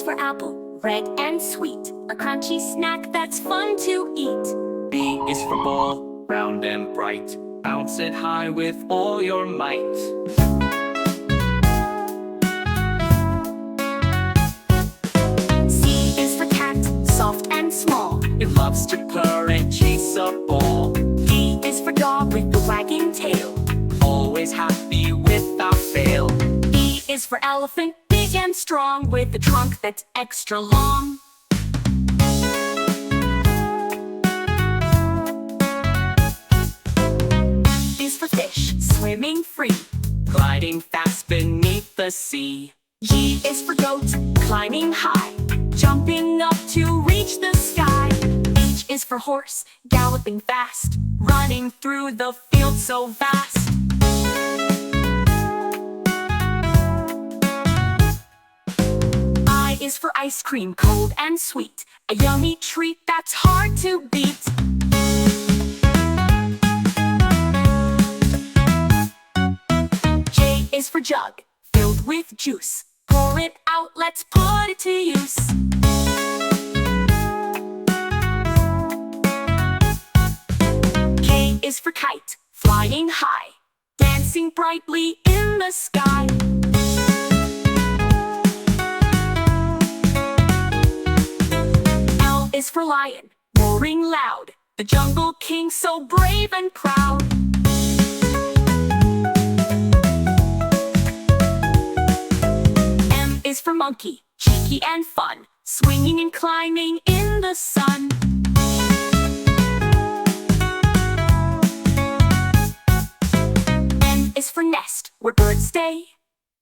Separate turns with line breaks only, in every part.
for apple, red and sweet, a crunchy snack that's fun to eat.
B is for ball, round and bright, bounce it high with all your might.
C is for cat, soft and small,
It loves to purr and chase a ball.
D is for dog with the wagging tail,
Always happy without fail.
E is for elephant, big and strong, with a trunk that's extra long. F is for fish, swimming free,
Gliding fast beneath the sea.
G is for goat, climbing high, jumping up to reach the sky. H is for horse, galloping fast, running through the field so vast. I is for ice cream, cold and sweet, a yummy treat that's hard to beat. J is for jug, filled with juice, pour it out, let's put it to use. K is for kite, flying high, dancing brightly in the sky. L is for lion, roaring loud, the jungle king so brave and proud. M is for monkey, cheeky and fun, swinging and climbing in the sun. N is for nest, where birds stay,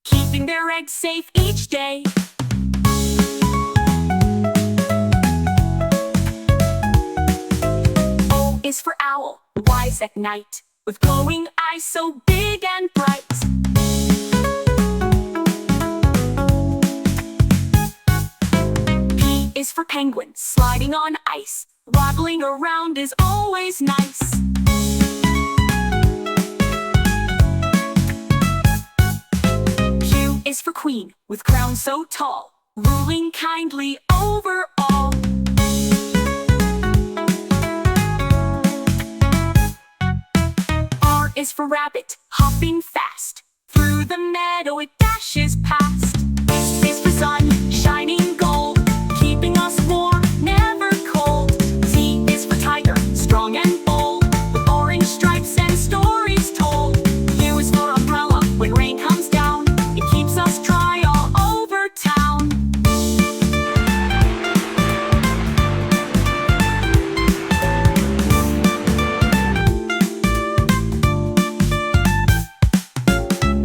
keeping their eggs safe each day. O is for owl, wise at night, with glowing eyes so big and bright. P is for penguin, sliding on ice, waddling around is always nice. Q is for queen, with crown so tall, ruling kindly over all. R is for rabbit, hopping fast, through the meadow it dashes past. S is for sun, shining gold, keeping us warm, never cold. T is for tiger, strong and bold, with orange stripes and stories told. U is for umbrella, when rain comes down, it keeps us dry all over town.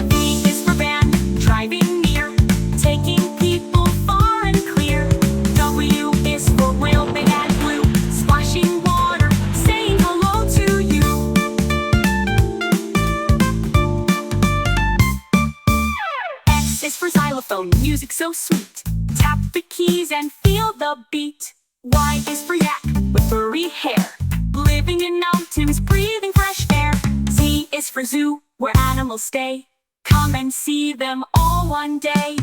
V is for van, driving near, taking people far and clear. W is for whale, big and blue, splashing water, saying hello to you. X is for xylophone, music so sweet, tap the keys and feel the beat. Y is for yak, with furry hair, living in mountains, breathing fresh air. Z is for zoo, where animals stay, come and see them all one day.